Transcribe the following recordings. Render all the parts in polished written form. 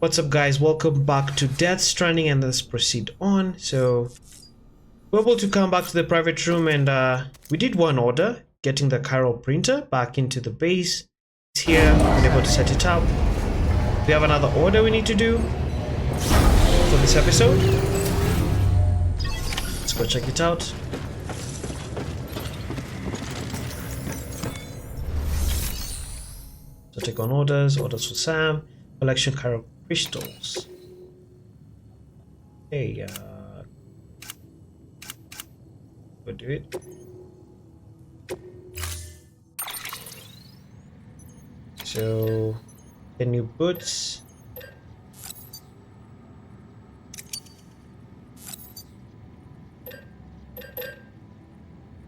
What's up, guys? Welcome back to Death Stranding, and let's proceed on. So we're able to come back to the private room, and we did one order, getting the Chiral printer back into the base. It's here, we're able to set it up. We have another order we need to do for this episode. Let's go check it out. So take on orders for Sam, collection Chiral crystals. Hey, go do it. So, the new boots.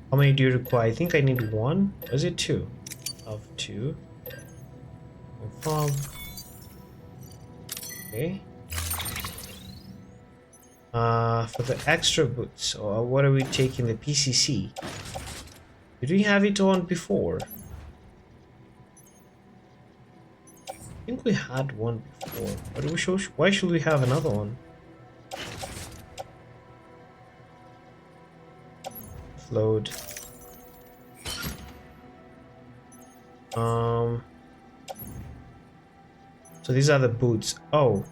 How many do you require? I think I need one. Was it two? Of two. Confirm. Okay. For the extra boots, or what are we taking? The PCC. Did we have it on before? I think we had one before. But why should we have another one? Load. So these are the boots. Oh.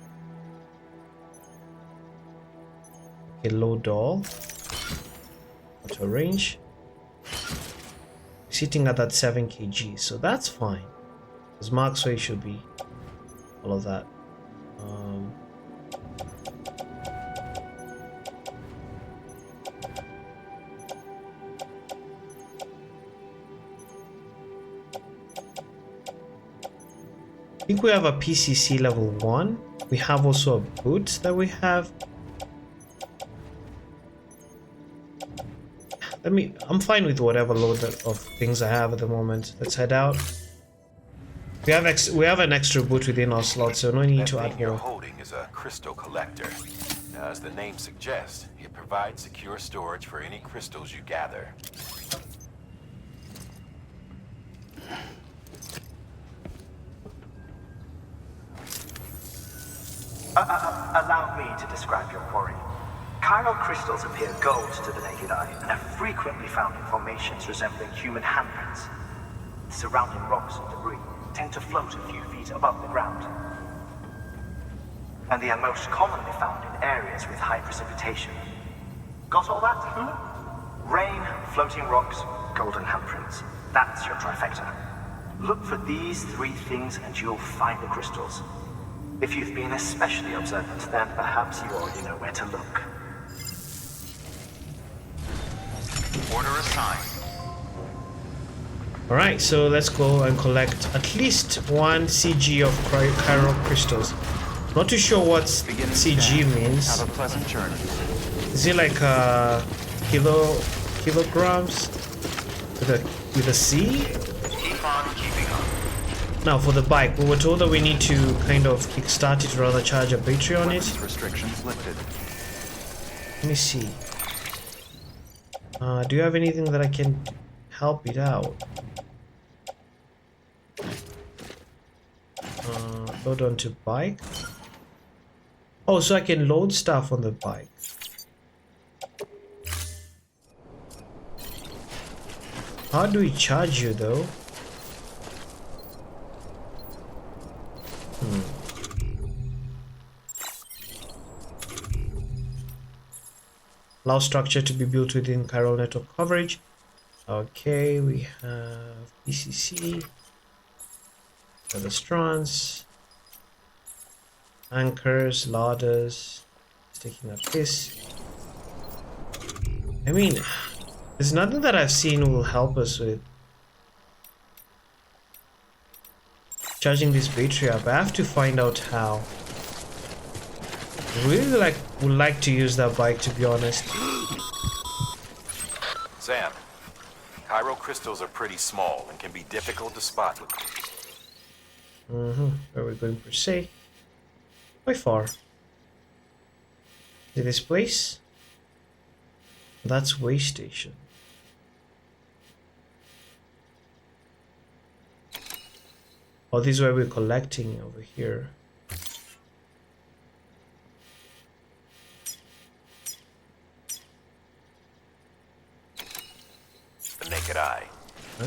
Okay, low doll. Auto range. Sitting at that 7 kg, so that's fine. Because max weight should be all of that. I think we have a PCC level 1. We have also a boot that we have. I'm fine with whatever load of things I have at the moment. Let's head out. We have an extra boot within our slot, so no need to add more. You're holding is a crystal collector. Now, as the name suggests, it provides secure storage for any crystals you gather. Allow me to describe your quarry. Chiral crystals appear gold to the naked eye and are frequently found in formations resembling human handprints. Surrounding rocks and debris tend to float a few feet above the ground. And they are most commonly found in areas with high precipitation. Got all that? Rain, floating rocks, golden handprints. That's your trifecta. Look for these three things and you'll find the crystals. If you've been especially observant, then perhaps you already know where to look. Order assigned. Alright, so let's go and collect at least 1 CG of Chiral crystals. Not too sure what CG means. Have a pleasant journey. Is it like kilograms with a C? Keep on keeping on. Now for the bike, we were told that we need to kind of kickstart it, rather charge a battery on it. Restrictions lifted. Let me see. Do you have anything that I can help it out? Load onto bike. Oh, so I can load stuff on the bike. How do we charge you though? Allow structure to be built within Chiral Network coverage. Okay, we have PCC, the strands, anchors, ladders. Taking up this. I mean, there's nothing that I've seen will help us with charging this battery up. I have to find out how. I really would like to use that bike, to be honest. Sam, Chiral crystals are pretty small and can be difficult to spot. Where are we going per se? By far. To this place? That's way station. Oh, this is where we're collecting over here. naked eye.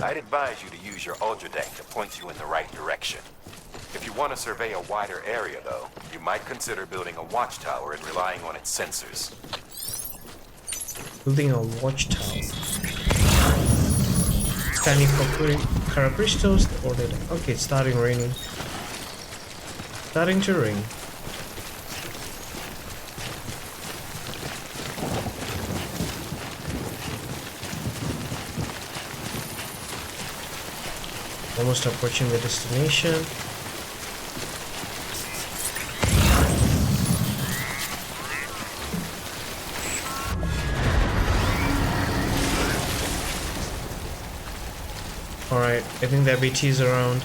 I'd advise you to use your ultra deck to point you in the right direction. If you want to survey a wider area, though, you might consider building a watchtower and relying on its sensors. Building a watchtower. Scanning for Chiral crystals. Okay, it's starting raining. Starting to rain. Almost approaching the destination. Alright, I think the BT is around.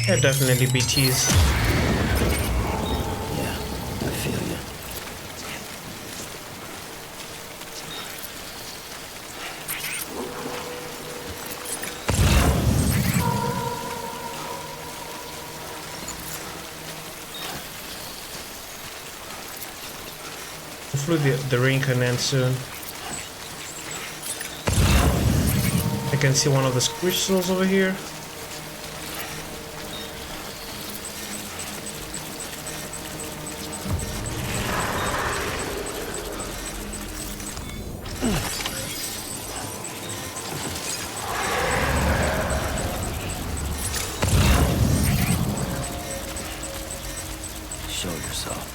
Yeah, definitely BTs. Yeah, I feel you. Hopefully the rain can end soon. I can see one of the crystals over here. Show yourself.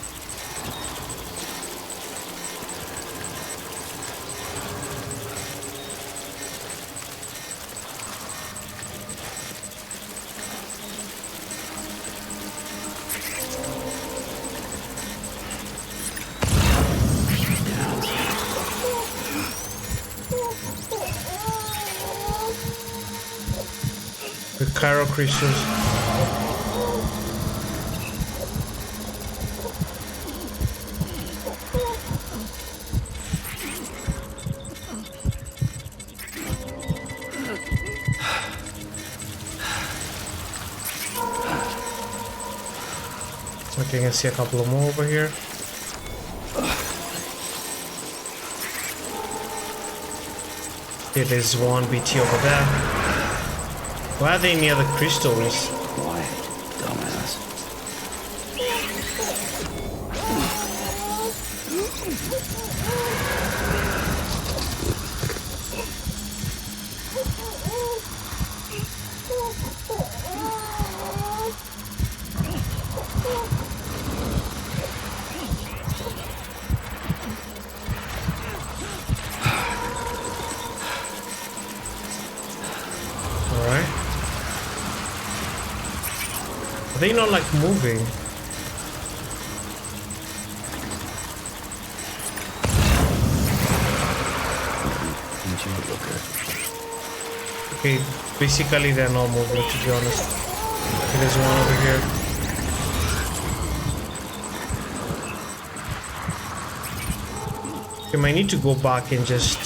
The Chiral crystals. Okay, I can see a couple of more over here. Okay, there's one BT over there. Why are they near the crystals? Quiet, dumbass. Alright. Are they not like moving? Okay, basically they're not moving, to be honest. Okay, there's one over here. Okay, I need to go back and just...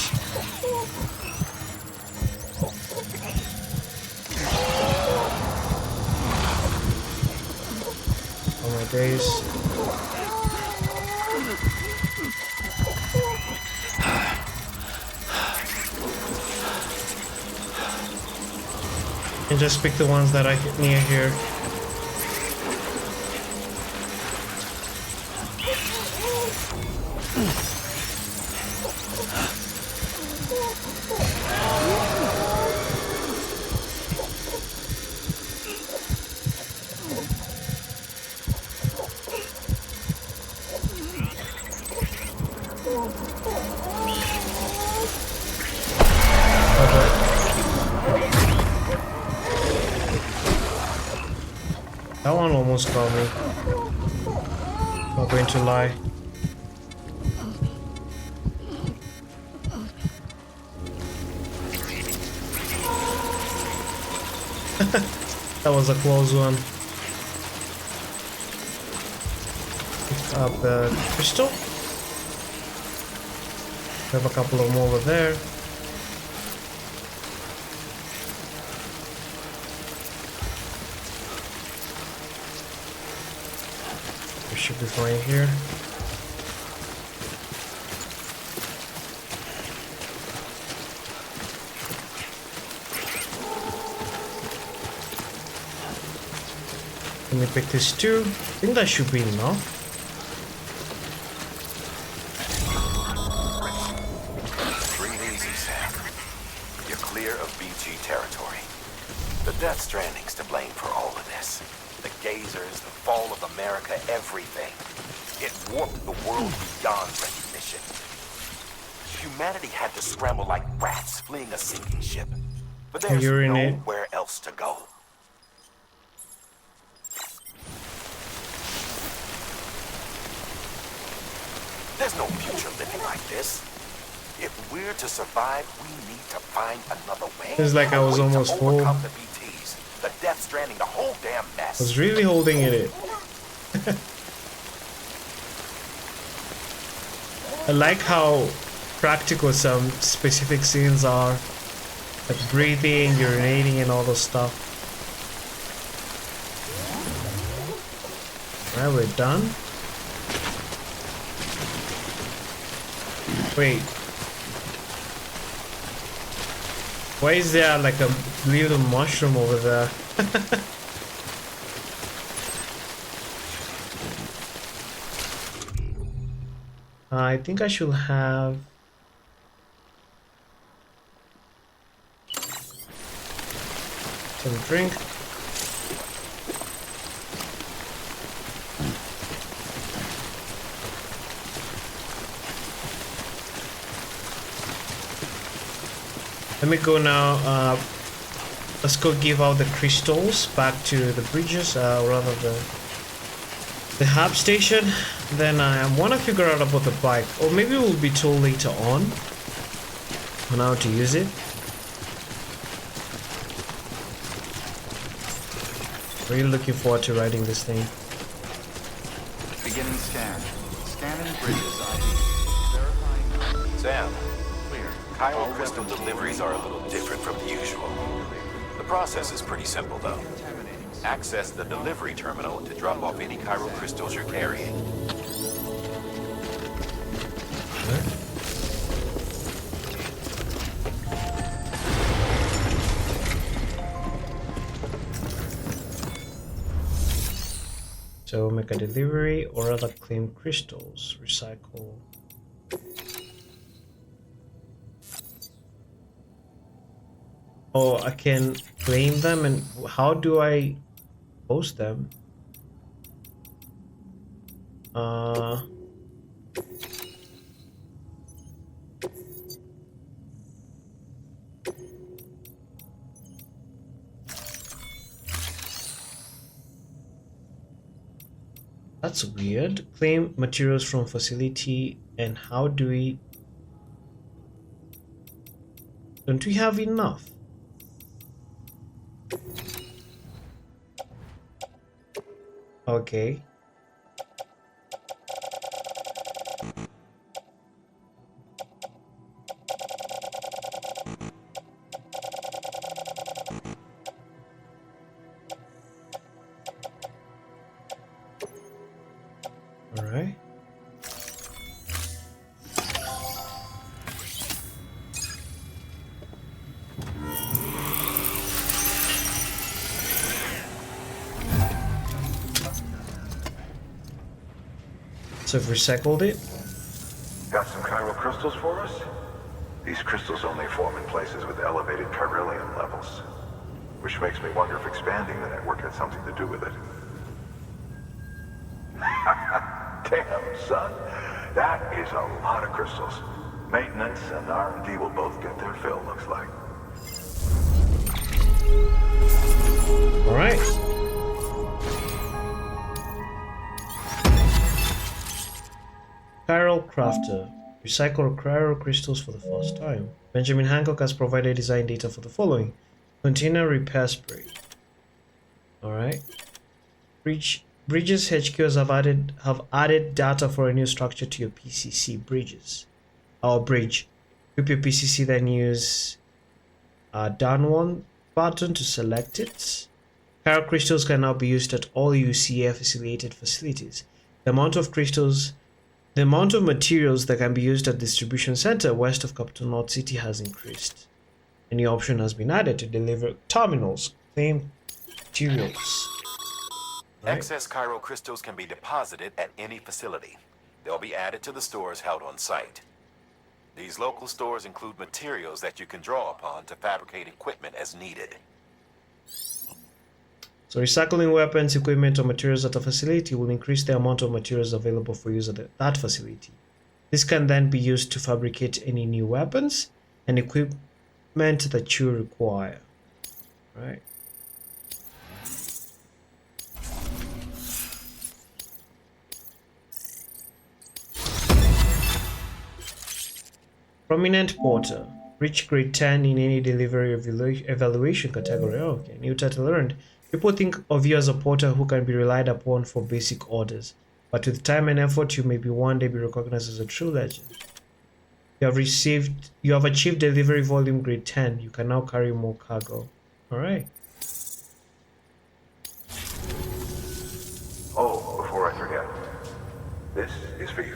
Oh my days. And just pick the ones that I near here. That one almost got me. Not going to lie. That was a close one. Pick up the crystal. We have a couple of more over there. should be fine here. Let me pick this too. I think that should be enough. Breathe easy, Sam. You're clear of BG territory. The Death Stranding's to blame for all of this. The gazers, the fall of America, everything. It warped the world beyond recognition. Humanity had to scramble like rats fleeing a sinking ship. But there's Urinate. nowhere else to go. There's no future living like this. If we're to survive, we need to find another way. It's like I was A way to almost full. overcome the BTs, the Death Stranding, the whole damn mess. I was really holding it. I like how practical some specific scenes are. Like breathing, urinating, and all those stuff. Alright, we're done. Wait. Why is there like a little mushroom over there? I think I should have some drink. Let me go now. Let's go give out the crystals back to the bridges, or rather the hub station. Then I want to figure out about the bike, or maybe we'll be told later on how to use it. Really looking forward to riding this thing. Beginning scan. Scanning bridges ID. Verifying. Sam, Clear. Chiral crystal deliveries are a little different from the usual. The process is pretty simple, though. Access the delivery terminal to drop off any chiral crystals you're carrying. So make a delivery or rather claim crystals, recycle. Oh, I can claim them, and how do I post them? That's weird. Claim materials from facility, and how do we... Don't we have enough? Okay. All right. So I've recycled it. Got some chiral crystals for us? These crystals only form in places with elevated chiralium levels. Which makes me wonder if expanding the network had something to do with it. Damn, son. That is a lot of crystals. Maintenance and R&D will both get their fill, looks like. All right. Chiral Crafter. Recycle chiral crystals for the first time. Benjamin Hancock has provided design data for the following. Container repair spray. Alright. Bridges HQs have added data for a new structure to your PCC bridges. Or bridge. Equip your PCC, then use down one button to select it. Chiral crystals can now be used at all UCF affiliated facilities. The amount of crystals, the amount of materials that can be used at distribution center west of Capital North City has increased. A new option has been added to deliver terminals, claim materials. Right. Excess chiral crystals can be deposited at any facility. They'll be added to the stores held on site. These local stores include materials that you can draw upon to fabricate equipment as needed. So recycling weapons, equipment, or materials at a facility will increase the amount of materials available for use at that facility. This can then be used to fabricate any new weapons and equipment that you require. Right. Prominent porter. Reach grade 10 in any delivery evaluation category. Oh, okay, new title earned. People think of you as a porter who can be relied upon for basic orders, but with time and effort, you may be one day be recognized as a true legend. You have achieved delivery volume grade 10. You can now carry more cargo. All right. Oh, before I forget, this is for you.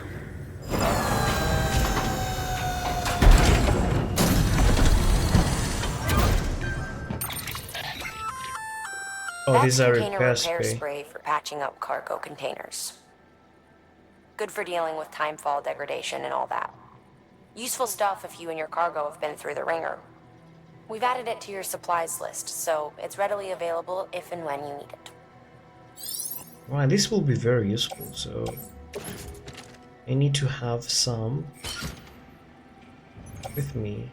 Oh, these are container repair repair spray. spray for patching up cargo containers. Good for dealing with timefall degradation and all that. Useful stuff if you and your cargo have been through the ringer. We've added it to your supplies list, so it's readily available if and when you need it. Right, this will be very useful. So I need to have some with me.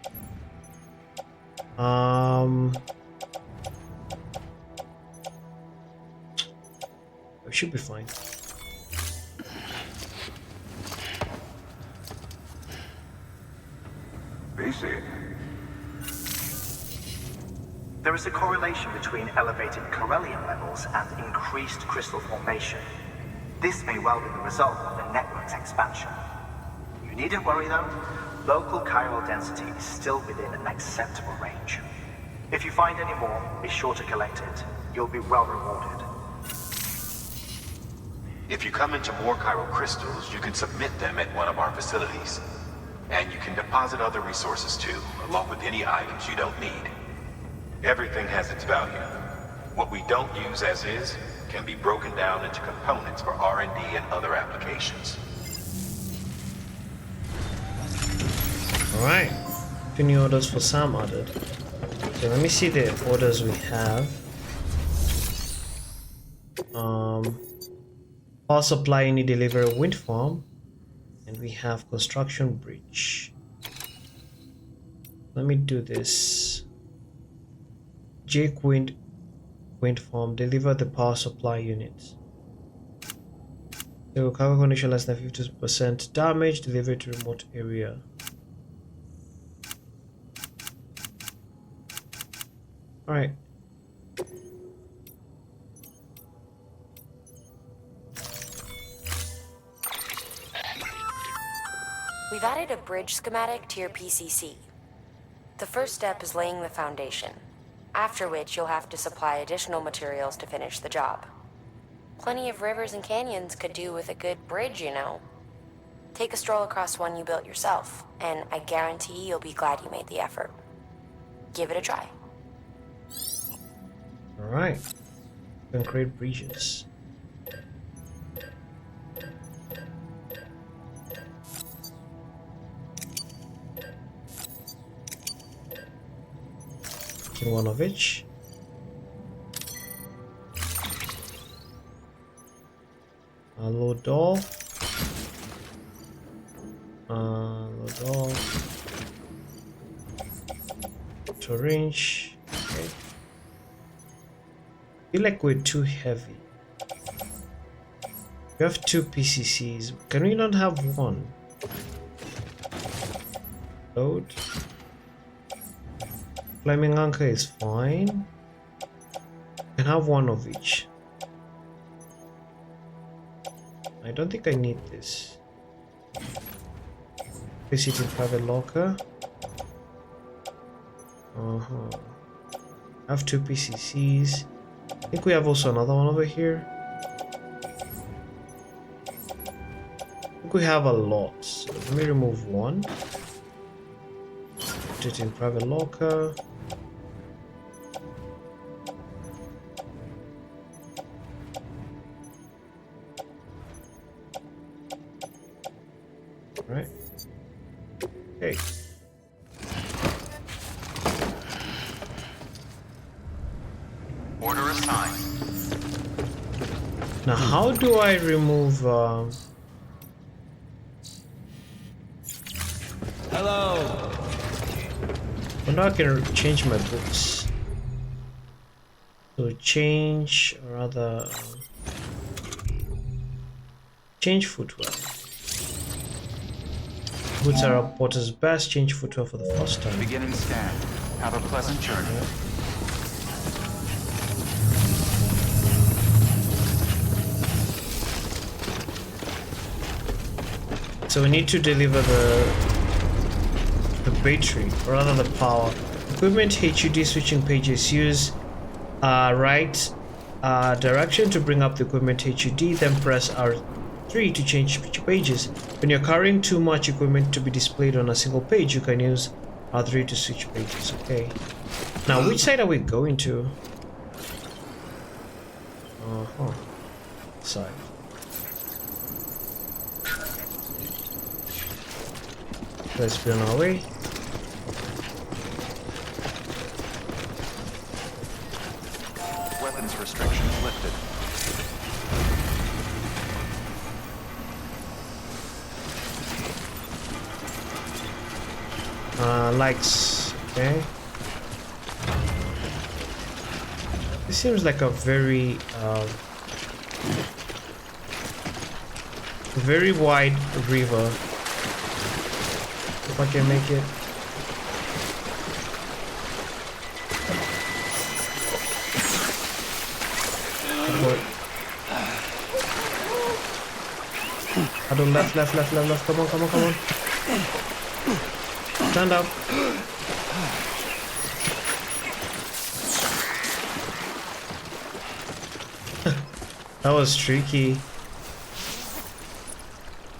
It should be fine. BC. There is a correlation between elevated Corellium levels and increased crystal formation. This may well be the result of the network's expansion. You needn't worry though. Local chiral density is still within an acceptable range. If you find any more, be sure to collect it. You'll be well rewarded. If you come into more chiral crystals, you can submit them at one of our facilities. And you can deposit other resources too, along with any items you don't need. Everything has its value. What we don't use as is can be broken down into components for R&D and other applications. Alright. 2 new orders for Sam added. So let me see the orders we have. Power supply any deliver wind farm. And we have construction bridge. Let me do this. Jake wind farm, deliver the power supply unit. So cargo condition less than 50% damage, delivery to remote area. Alright. We've added a bridge schematic to your PCC. The first step is laying the foundation, after which you'll have to supply additional materials to finish the job. Plenty of rivers and canyons could do with a good bridge, you know. Take a stroll across one you built yourself, and I guarantee you'll be glad you made the effort. Give it a try. Alright. Can create bridges. One of each. A low doll. Low doll. To range. Okay. I feel like we're too heavy. We have 2 PCCs. Can we not have one? Load. Climbing anchor is fine. Can have one of each. I don't think I need this. Place it in private locker. I have 2 PCCs. I think we have also another one over here. think we have a lot. So let me remove one. Put it in private locker. Right. Okay. Order assigned. Now, how do I remove? Hello. Well, now I can change my boots. So change, or rather, change footwear. Boots are a porter's best. Change footwear for the first time. Beginning scan. Have a pleasant journey. So we need to deliver the battery, or rather the power. Equipment HUD switching pages. Use right direction to bring up the equipment HUD, then press R3 to change pages. When you're carrying too much equipment to be displayed on a single page, you can use R3 to switch pages. Okay. Now, which side are we going to? Side. Let's be on our way. Weapons restrictions lifted. Lights. Okay. This seems like a very wide river. If I can make it. I don't left. Come on. Stand up. That was tricky.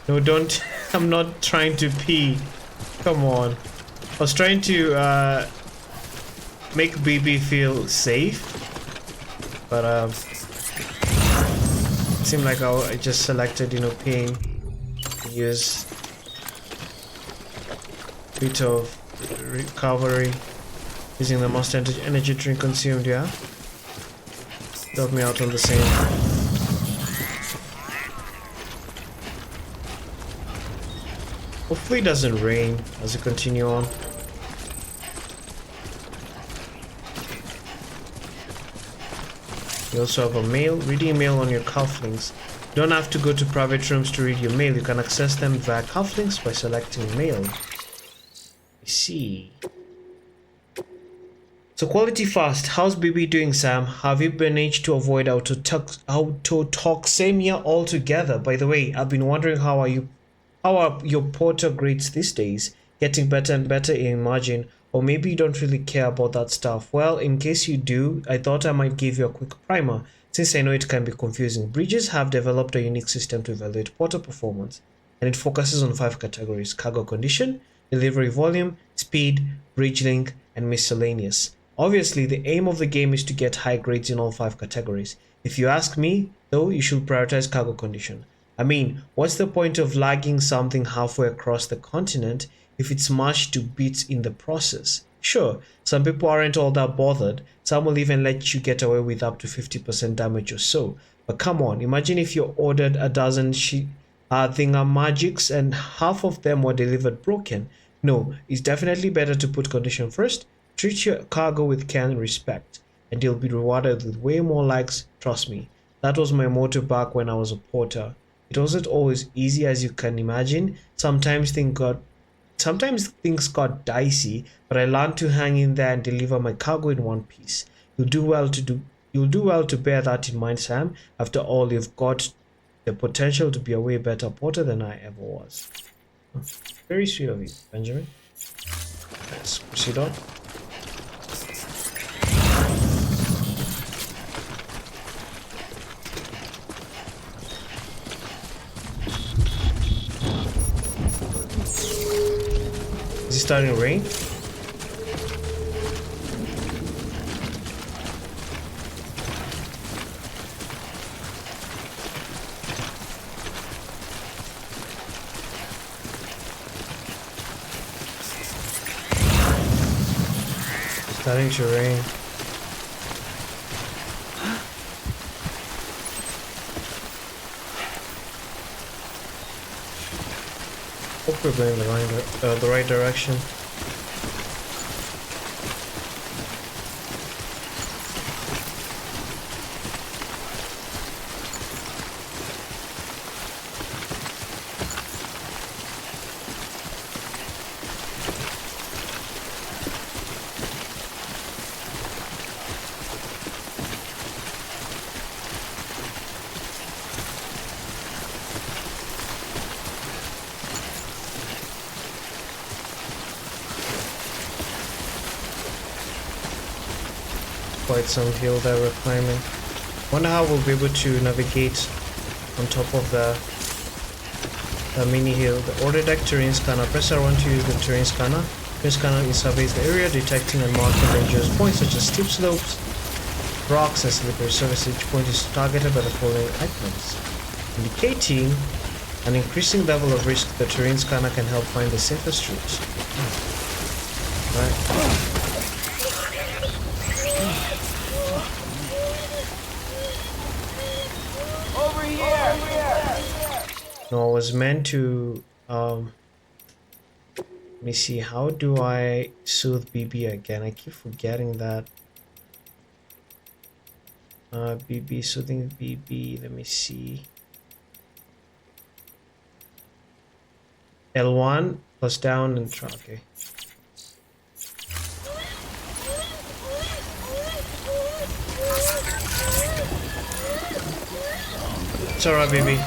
No, don't. I'm not trying to pee. Come on. I was trying to make BB feel safe, but it seemed like I just selected, peeing. Use bit of recovery using the most energy drink consumed. Yeah, help me out on the same. Hopefully it doesn't rain as we continue on. You also have a mail. Reading mail on your cufflinks. You don't have to go to private rooms to read your mail. You can access them via cufflinks by selecting mail. I see. So quality fast. How's BB doing, Sam? Have you managed to avoid autotoxemia altogether? By the way, I've been wondering how are your porter grades these days? Getting better and better, I imagine. Or maybe you don't really care about that stuff. Well, in case you do, I thought I might give you a quick primer, since I know it can be confusing. Bridges have developed a unique system to evaluate porter performance, and it focuses on 5 categories: cargo condition, delivery volume, speed, bridge length, and miscellaneous. Obviously, the aim of the game is to get high grades in all 5 categories. If you ask me, though, you should prioritize cargo condition. I mean, what's the point of lagging something halfway across the continent if it's smashed to bits in the process? Sure, some people aren't all that bothered. Some will even let you get away with up to 50% damage or so. But come on, imagine if you ordered a dozen thingamagics and half of them were delivered broken. No, it's definitely better to put condition first. Treat your cargo with care and respect, and you'll be rewarded with way more likes. Trust me, that was my motto back when I was a porter. It wasn't always easy, as you can imagine. Sometimes things got dicey, but I learned to hang in there and deliver my cargo in one piece. You'll do well to bear that in mind, Sam. After all, you've got the potential to be a way better porter than I ever was. Very sweet of you, Benjamin. Let's proceed on. Is it starting to rain? Starting to rain. Hope we're going the right direction. Quite some hill that we're climbing. Wonder how we'll be able to navigate on top of the mini hill. The order deck terrain scanner. Press R1 to use the terrain scanner. Terrain scanner surveys the area, detecting and marking dangerous points such as steep slopes, rocks, and slippery surfaces. Each point is targeted by the following icons, indicating an increasing level of risk. The terrain scanner can help find the safest routes. Right. No, I was meant to let me see, how do I soothe BB again? I keep forgetting that. BB, soothing BB, let me see. L1 plus down and try, okay. It's alright, baby.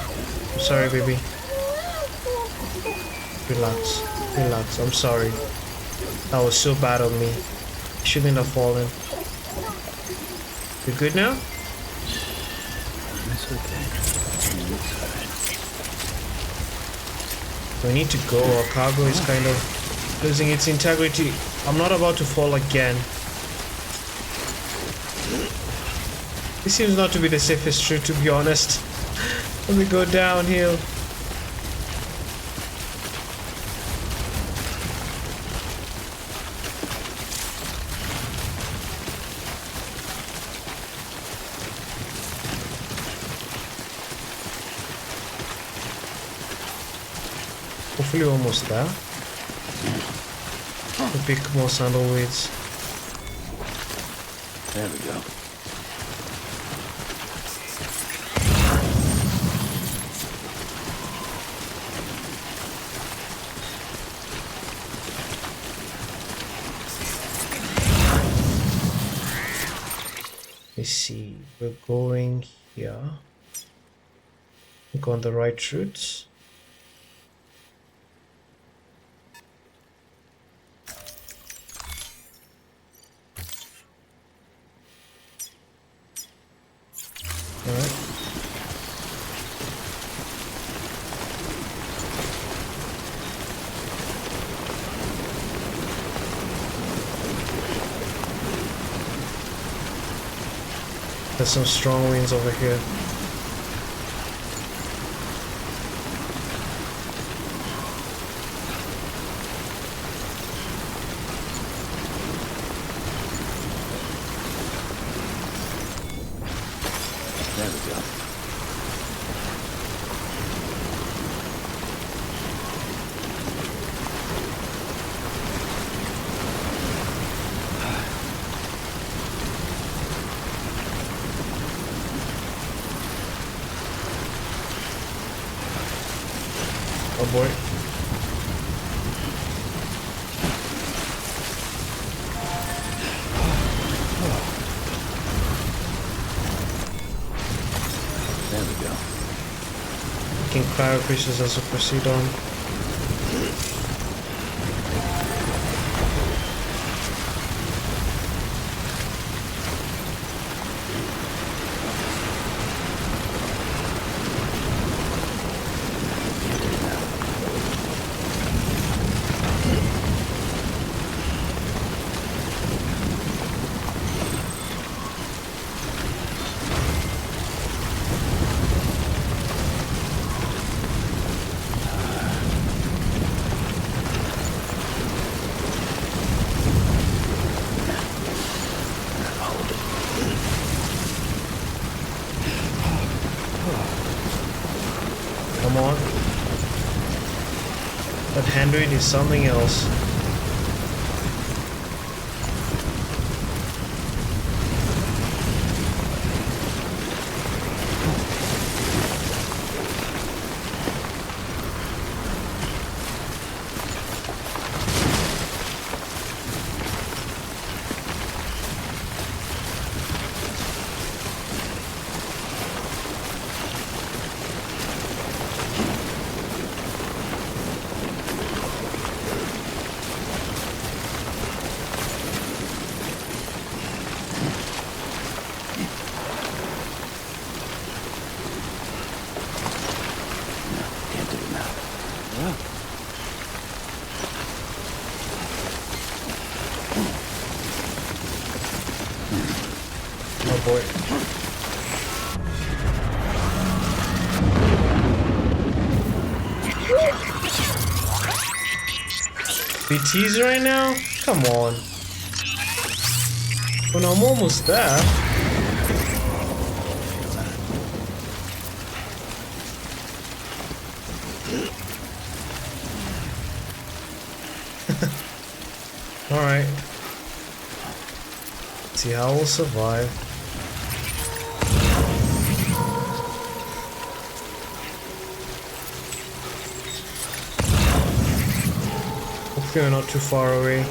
I'm sorry, baby. Relax. Relax. I'm sorry. That was so bad of me. I shouldn't have fallen. You good now? It's okay. We need to go. Our cargo is kind of losing its integrity. I'm not about to fall again. This seems not to be the safest route, to be honest. Let me go downhill. Hopefully almost there. We'll pick more sandalweeds. There we go. Let's see, we're going here. Go on the right route. Alright. There's some strong winds over here. There we go. Oh boy. There we go. King cryo creatures as we proceed on. But Android is something else. Oh boy. BTs right now? Come on. Well, I'm almost there. Alright. See how we'll survive. Hopefully we're not too far away.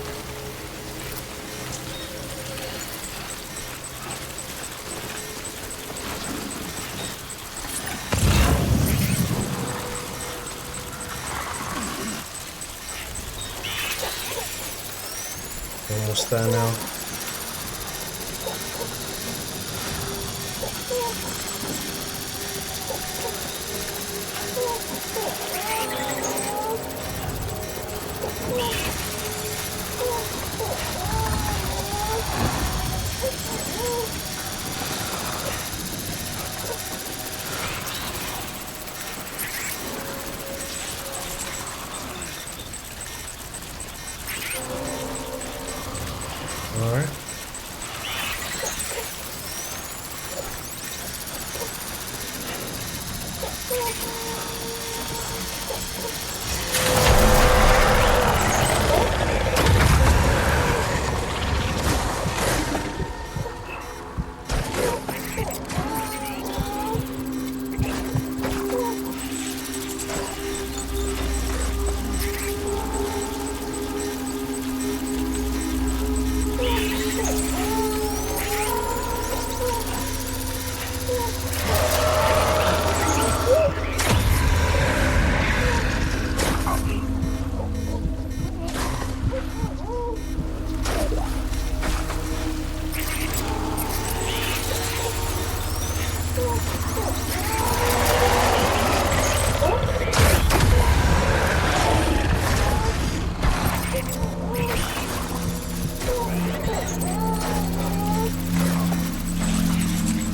Almost there now. Alright.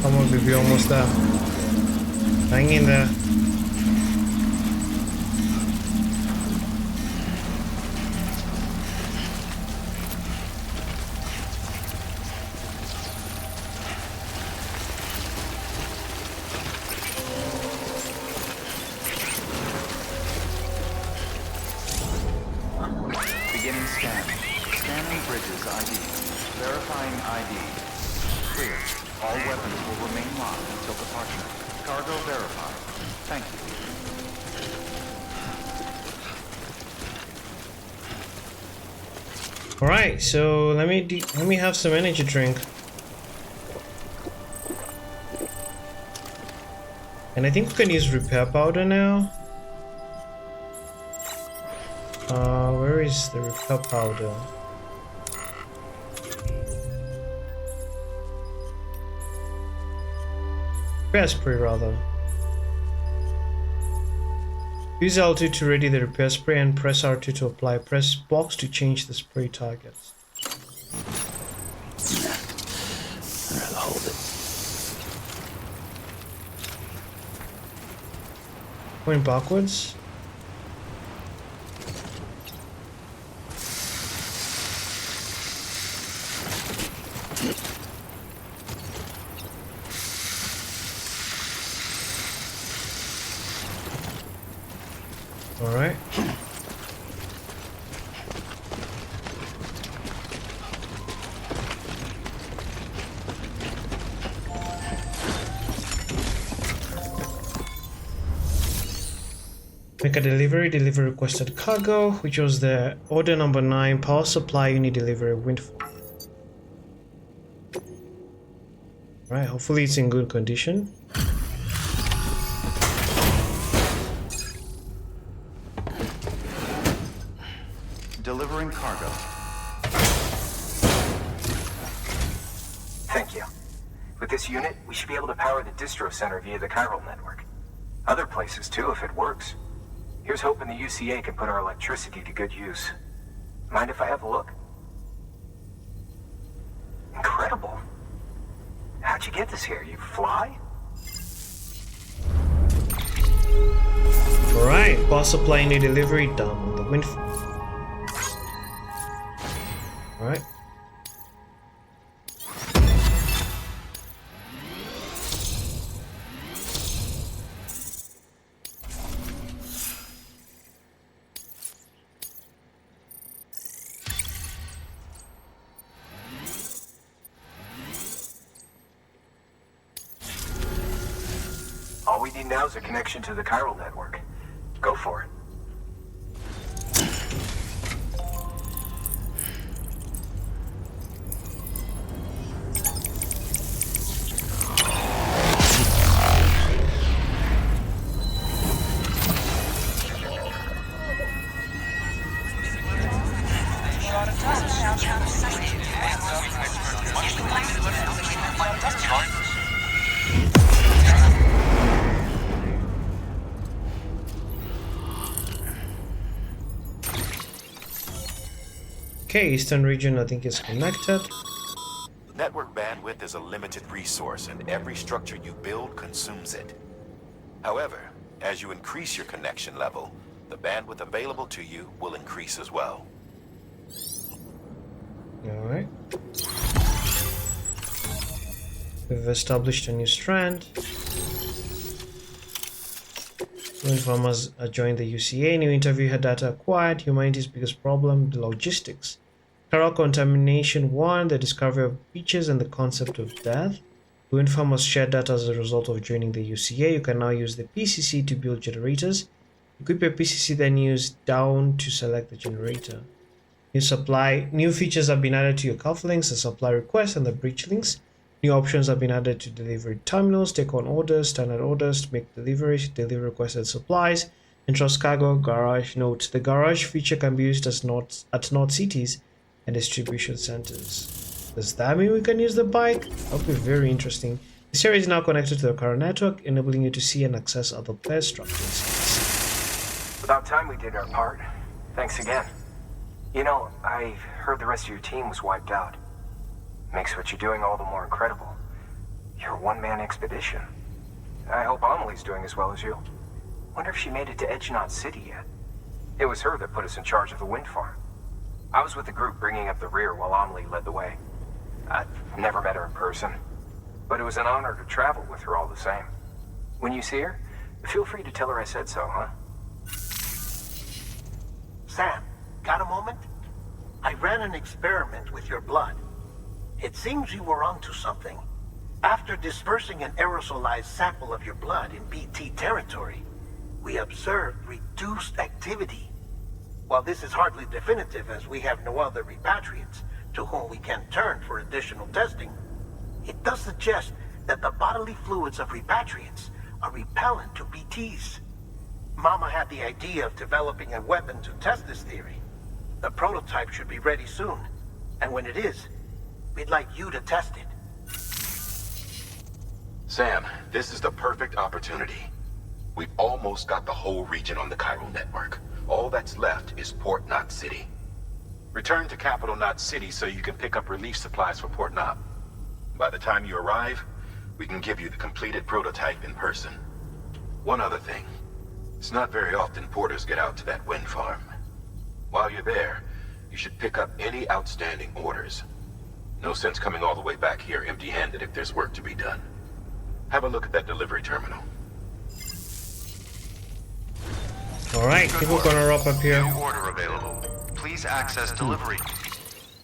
Come on, baby, almost there. Hang in there. Beginning scan. Scanning bridges ID. Verifying ID. Clear. All weapons will remain locked until departure. Cargo verified. Thank you. All right, so let me have some energy drink. And I think we can use repair powder now. Where is the repair powder? Repair spray, rather. Use L2 to ready the repair spray and press R2 to apply. Press box to change the spray targets. I'd rather hold it. Going backwards. Alright. Make a delivery. Deliver requested cargo, which was the order number 9. Power supply unit delivery windfall. Right, hopefully it's in good condition. Delivering cargo. Thank you. With this unit, we should be able to power the distro center via the Chiral Network. Other places too, if it works. Here's hoping the UCA can put our electricity to good use. Mind if I have a look? Incredible. How'd you get this here? You fly? Alright, power supply unit delivery done on the windfall. Alright. All we need now is a connection to the Chiral Network. Go for it. Okay, Eastern region I think is connected. Network bandwidth is a limited resource, and every structure you build consumes it. However, as you increase your connection level, the bandwidth available to you will increase as well. Alright. We've established a new strand. Wind farmers joined the UCA. New interview had data acquired. Humanity's biggest problem, the logistics. Chiral contamination 1, the discovery of beaches and the concept of death. Wind farmers shared data as a result of joining the UCA. You can now use the PCC to build generators. Equip your PCC, then use down to select the generator. New features have been added to your cufflinks, the supply request, and the breach links. New options have been added to delivery terminals, take on orders, standard orders, to make deliveries, deliver requested supplies, entrust cargo, garage. Note, the garage feature can be used as at North cities and distribution centers. Does that mean we can use the bike? That would be very interesting. This area is now connected to the Chiral Network, enabling you to see and access other player structures. About time we did our part. Thanks again. You know, I heard the rest of your team was wiped out. Makes what you're doing all the more incredible. You're a one-man expedition. I hope Amelie's doing as well as you. Wonder if she made it to Edgenot City yet. It was her that put us in charge of the wind farm. I was with the group bringing up the rear while Amelie led the way. I've never met her in person, but it was an honor to travel with her all the same. When you see her, feel free to tell her I said so, huh? Sam, got a moment? I ran an experiment with your blood. It seems you were onto something. After dispersing an aerosolized sample of your blood in BT territory, we observed reduced activity. While this is hardly definitive, as we have no other repatriates to whom we can turn for additional testing, it does suggest that the bodily fluids of repatriates are repellent to BTs. Mama had the idea of developing a weapon to test this theory. The prototype should be ready soon, and when it is, we'd like you to test it. Sam, this is the perfect opportunity. We've almost got the whole region on the Chiral Network. All that's left is Port Knot City. Return to Capital Knot City so you can pick up relief supplies for Port Knot. By the time you arrive, we can give you the completed prototype in person. One other thing. It's not very often porters get out to that wind farm. While you're there, you should pick up any outstanding orders. No sense coming all the way back here empty-handed if there's work to be done. Have a look at that delivery terminal. Alright, people gonna wrap up here. New order available. Please access delivery.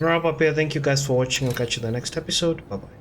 Wrap up here. Thank you guys for watching. I'll catch you in the next episode. Bye bye.